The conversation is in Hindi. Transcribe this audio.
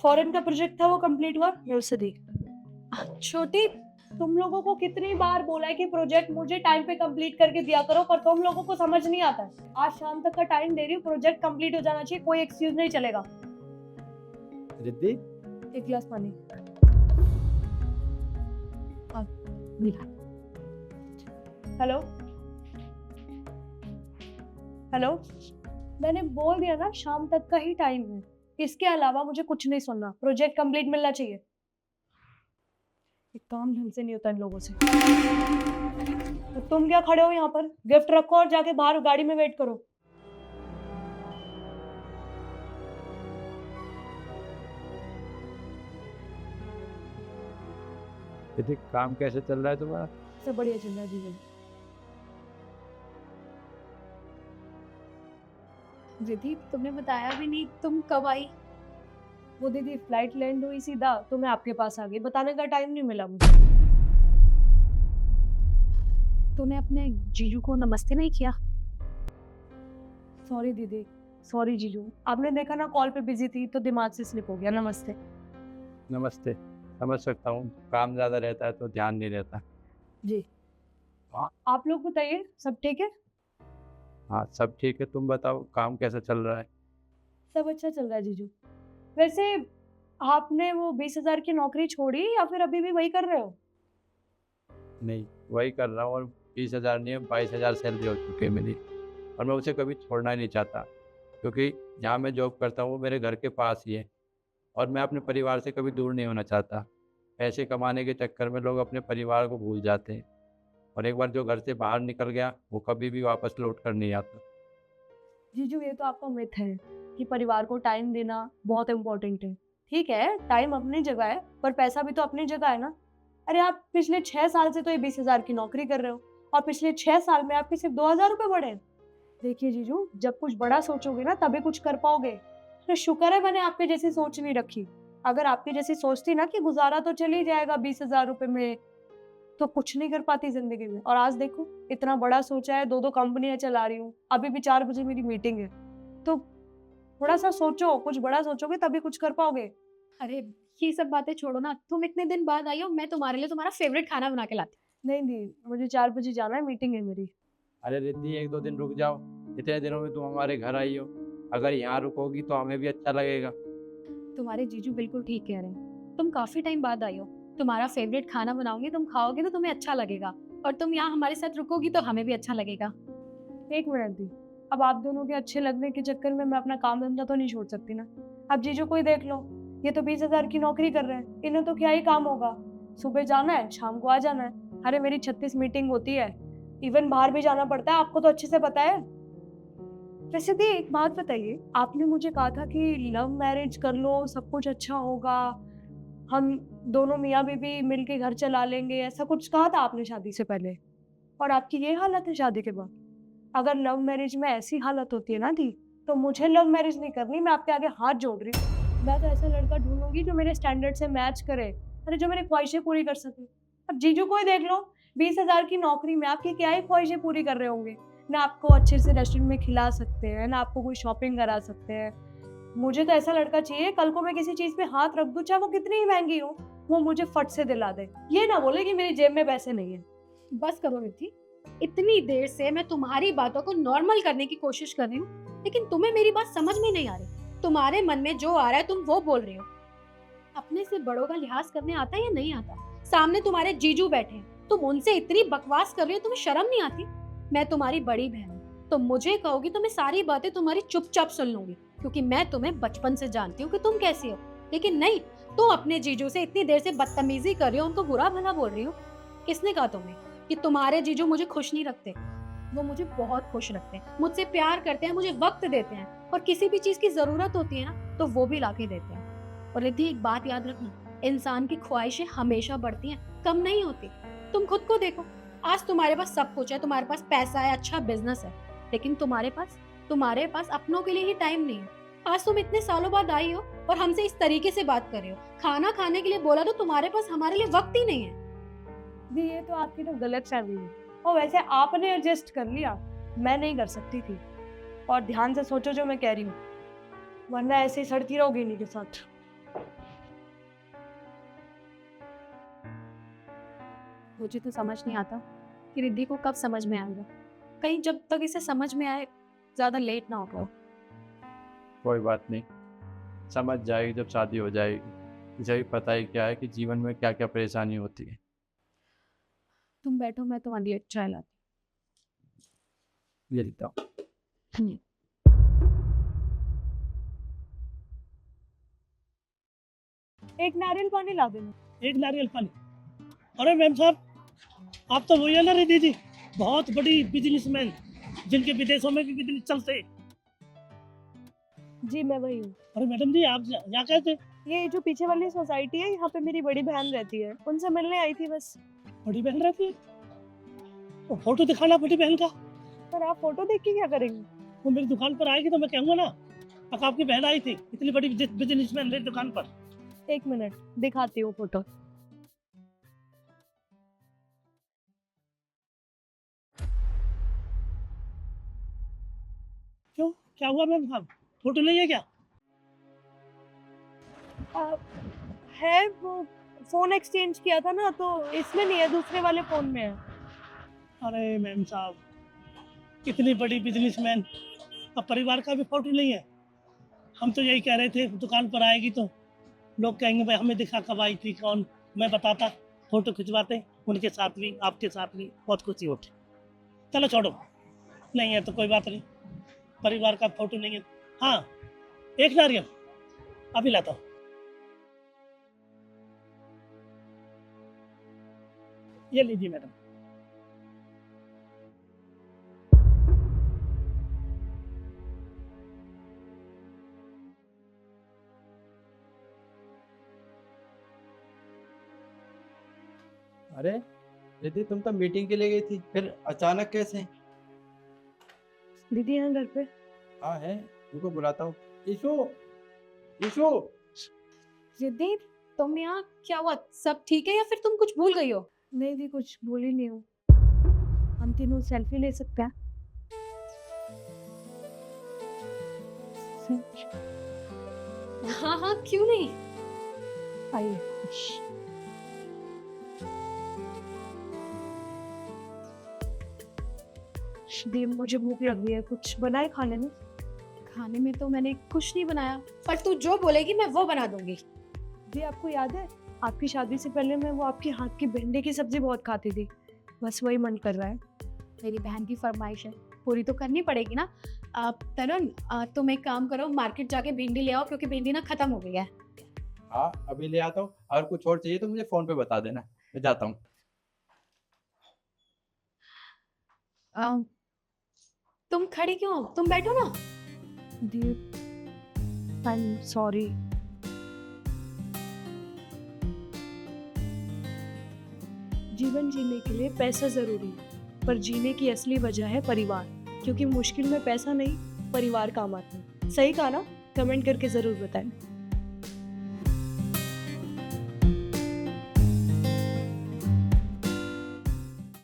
फॉरेन का प्रोजेक्ट था वो कंप्लीट हुआ, मैं उससे दी। छोटी, तुम लोगों को कितनी बार बोला है कि प्रोजेक्ट मुझे टाइम पे कंप्लीट करके दिया करो, पर तुम लोगों को समझ नहीं आता है। आज शाम तक का टाइम दे रही हूँ, प्रोजेक्ट कंप्लीट हो जाना चाहिए, कोई एक्सक्यूज नहीं चलेगा। रिद्धि, एक गिलास पानी। हेलो हेलो, मैंने बोल दिया ना शाम तक का ही टाइम है, इसके अलावा मुझे कुछ नहीं सुनना। प्रोजेक्ट कंप्लीट मिलना चाहिए। एक काम ढंग से नहीं होता इन लोगों से। तो तुम क्या खड़े हो यहाँ पर? गिफ्ट रखो और जाके बाहर गाड़ी में वेट करो। रिद्धि, काम कैसे चल रहा है तुम्हारा? सब बढ़िया चल रहा है जीवन। रिद्धि, तुमने बताया भी नहीं तुम कब आई। वो दीदी फ्लाइट लैंड हुई सीधा तो मैं आपके पास आ गई, बताने का टाइम नहीं मिला मुझे। तूने अपने जीजू को नमस्ते नहीं किया? सॉरी दीदी, सॉरी जीजू, आपने देखा ना कॉल पे बिजी थी तो दिमाग से स्लिप हो गया। नमस्ते। नमस्ते, समझ सकता हूँ, काम ज़्यादा रहता है तो ध्यान नहीं रहता। जी। हाँ। आप लोग बताइए, सब ठीक है? हाँ, सब ठीक है। तुम बताओ, काम कैसा चल रहा है? सब अच्छा चल रहा है जीजू। वैसे आपने वो 20,000 की नौकरी छोड़ी या फिर अभी भी वही कर रहे हो? नहीं, वही कर रहा हूँ, और 20,000 नहीं, 22,000 सैलरी हो चुकी है मेरी, और मैं उसे कभी छोड़ना ही नहीं चाहता, क्योंकि जहाँ मैं जॉब करता हूँ वो मेरे घर के पास ही है, और मैं अपने परिवार से कभी दूर नहीं होना चाहता। पैसे कमाने के चक्कर में लोग अपने परिवार को भूल जाते हैं, और एक बार जो घर से बाहर निकल गया वो कभी भी वापस लौट कर नहीं आता। जीजू ये तो आपका मिथ है कि परिवार को टाइम देना बहुत इम्पोर्टेंट है। ठीक है, टाइम अपनी जगह है, पर पैसा भी तो अपनी जगह है ना। अरे आप पिछले 6 साल से तो ये 20,000 की नौकरी कर रहे हो, और पिछले 6 साल में आपके सिर्फ 2,000 रुपए बढ़े हैं। देखिए जीजू, जब कुछ बड़ा सोचोगे ना तभी कुछ कर पाओगे। तो शुक्र है मैंने आपके जैसी सोच नहीं रखी। अगर आपकी जैसी सोचती ना कि गुजारा तो चल ही जाएगा 20,000 रुपए में, तो कुछ नहीं कर पाती जिंदगी में। और आज देखो, इतना बड़ा सोचा है, 2-2 कंपनियां चला रही हूँ, अभी भी 4 बजे मेरी मीटिंग है। तो थोड़ा सा सोचो, कुछ बड़ा सोचोगे तभी कुछ कर पाओगे। अरे ये सब बातें छोड़ो ना, तुम इतने दिन बाद आई हो, मैं तुम्हारे लिए तुम्हारा फेवरेट खाना बना के लाती। नहीं दी, मुझे 4 बजे जाना है, मीटिंग है मेरी। अरे रिद्धि, 1-2 दिन रुक जाओ, इतने दिनों में तुम हमारे घर आई हो, अगर यहाँ रुकोगी तो हमें भी अच्छा लगेगा। तुम्हारे जीजू बिल्कुल ठीक कह रहे हैं, तुम काफी टाइम बाद आई हो, तुम्हारा फेवरेट खाना बनाऊंगी, तुम खाओगे तो तुम्हें अच्छा लगेगा, और तुम यहाँ हमारे साथ रुकोगी तो हमें भी अच्छा लगेगा। एक मिनट दी, अब आप दोनों के अच्छे लगने के चक्कर में मैं अपना काम धंधा तो नहीं छोड़ सकती ना। अब जीजू को ही देख लो, ये तो 20,000 की नौकरी कर रहे हैं, इन्हें तो क्या ही काम होगा। सुबह जाना है, शाम को आ जाना है। अरे मेरी 36 मीटिंग होती है, इवन बाहर भी जाना पड़ता है, आपको तो अच्छे से पता है। वैसे दी एक बात बताइए, आपने मुझे कहा था कि लव मैरिज कर लो, सब कुछ अच्छा होगा, हम दोनों मियाँ बीवी मिलके घर चला लेंगे, ऐसा कुछ कहा था आपने शादी से पहले, और आपकी ये हालत है शादी के बाद। अगर लव मैरिज में ऐसी हालत होती है ना दी, तो मुझे लव मैरिज नहीं करनी, मैं आपके आगे हाथ जोड़ रही हूँ। मैं तो ऐसा लड़का ढूंढूंगी जो मेरे स्टैंडर्ड से मैच करे, अरे जो मेरी ख्वाहिशें पूरी कर सके। अब जीजू को ही देख लो, 20,000 की नौकरी में आपकी क्या ही ख्वाहिशें पूरी कर रहे होंगे। ना आपको अच्छे से रेस्टोरेंट में खिला सकते हैं, ना आपको कोई शॉपिंग करा सकते हैं। मुझे तो ऐसा लड़का चाहिए, कल को मैं किसी चीज पे हाथ रख दूं, चाहे वो कितनी ही महंगी हो, वो मुझे फट से दिला दे। ये ना बोले कि मेरी जेब में पैसे नहीं है। बस करो रिद्धि, इतनी देर से मैं तुम्हारी बातों को नॉर्मल करने की कोशिश कर रही हूँ, लेकिन तुम्हें मेरी बात समझ में नहीं आ रही। तुम्हारे मन में जो आ रहा है तुम वो बोल रहे हो। अपने से बड़ों का लिहाज करने आता है या नहीं आता? सामने तुम्हारे जीजू बैठे हैं, तुम उनसे इतनी बकवास कर रही हो, तुम्हें शर्म नहीं आती? मैं तुम्हारी बड़ी बहन हूँ, तुम मुझे कहोगी तो मैं सारी बातें तुम्हारी चुपचाप सुन लूंगी, क्योंकि मैं तुम्हें बचपन से जानती हूँ कि तुम कैसी हो। लेकिन नहीं, तुम अपने जीजू से इतनी देर से बदतमीजी कर रही हो, उनको बुरा भला बोल रही हो। किसने कहा तुम्हें कि तुम्हारे जीजू मुझे खुश नहीं रखते? वो मुझे बहुत खुश रखते हैं, मुझसे प्यार करते हैं, मुझे वक्त देते हैं, और किसी भी चीज की जरूरत होती है ना तो वो भी लाके देते हैं। और रिद्धि एक बात याद रखना, इंसान की ख्वाहिशें हमेशा बढ़ती हैं, कम नहीं होती। तुम खुद को देखो, आज तुम्हारे पास सब कुछ है, तुम्हारे पास पैसा है, अच्छा बिजनेस है, लेकिन तुम्हारे पास अपनों के लिए ही टाइम नहीं है। आज तुम इतने सालों बाद आई हो और हमसे इस तरीके से बात कर रहे हो, खाना खाने के लिए बोला तो तुम्हारे पास हमारे लिए वक्त ही नहीं है। दी ये तो आपकी तो गलत फहमी है, और वैसे आपने एडजस्ट कर लिया, मैं नहीं कर सकती थी। और ध्यान से सोचो जो मैं कह रही हूँ, वरना ऐसे ही सड़ती रहोगी इन्हीं के साथ। मुझे तो समझ नहीं आता कि रिद्धि को कब समझ में आएगा। कहीं जब तक इसे समझ में आए ज़्यादा लेट ना हो गया। कोई बात नहीं, समझ जाएगी जब शादी हो जाएगी। मुझे भी पता ही क्या है कि जीवन में क्या क्या परेशानी होती है। तुम बैठो, मैं तुम्हारे लिए चाय लाती ये लिखता हूँ। हूँ। एक नारियल पानी ला देना। एक नारियल पानी। अरे मैम साहब, आप तो वही है ना रिद्धि जी, बहुत बड़ी बिजनेसमैन जिनके विदेशों में भी बिजनेस चलते। जी मैं वही हूँ। अरे मैडम जी, आप यहाँ कैसे? ये जो पीछे वाली सोसाइटी है, यहाँ पे मेरी बड़ी बहन रहती है, उनसे मिलने आई थी बस। बड़ी बहन रहती है? तो फोटो दिखाना बड़ी बहन का। पर आप फोटो देख के क्या करेंगे? वो मेरी दुकान पर आएगी तो मैं कहूँगा ना आपकी बहन आई थी, इतनी बड़ी बिजनेसमैन मेरी दुकान पर। एक मिनट दिखाती हूँ फोटो। क्यों, क्या हुआ मैम साहब, फोटो नहीं है क्या? है, वो फोन एक्सचेंज किया था ना, तो इसमें नहीं है, दूसरे वाले फोन में है। अरे मैम साहब, इतनी बड़ी बिजनेसमैन, अब परिवार का भी फोटो नहीं है। हम तो यही कह रहे थे दुकान पर आएगी तो लोग कहेंगे भाई हमें दिखा कब आई थी, कौन, मैं बताता, फोटो खिंचवाते, उनके साथ भी आपके साथ भी बहुत खुशी होती। चलो छोड़ो, नहीं है तो कोई बात नहीं, परिवार का फोटो नहीं है। हाँ, एक नारियल अभी लाता हूँ। ये लीजिए मैडम। अरे रिद्धि, तुम तो मीटिंग के लिए गई थी, फिर अचानक कैसे? दीदी यहाँ घर पे। हाँ है, उनको बुलाता हूँ। Issue, issue. रिद्धि, तुम यहाँ क्या हुआ? सब ठीक है या फिर तुम कुछ भूल गई हो? नहीं दी, कुछ भूल ही नहीं हूँ। हम तीनों सेल्फी ले सकते हैं? हाँ हाँ, क्यों नहीं। आइए। दी, मुझे भूख लग रही है, कुछ बनाए खाने में? खाने में तो मैंने कुछ नहीं बनाया, पर तू जो बोलेगी मैं वो बना दूंगी। दी, आपको याद है आपकी शादी से पहले मैं वो आपके हाथ की भिंडी की सब्जी बहुत खाती थी, बस वही मन कर रहा है। मेरी बहन की फरमाइश है, पूरी तो करनी पड़ेगी ना। तरुण, तुम एक काम करो, मार्केट जाके भिंडी ले आओ, क्योंकि भिंडी ना खत्म हो गई है। हाँ अभी ले आता हूँ, और कुछ और चाहिए तो मुझे फोन पे बता देना, मैं जाता हूँ। तुम खड़ी क्यों हो? तुम बैठो ना। दी, आई एम सॉरी। जीवन जीने के लिए पैसा जरूरी है, पर जीने की असली वजह है परिवार, क्योंकि मुश्किल में पैसा नहीं परिवार काम आता है। सही कहा ना? कमेंट करके जरूर बताएं।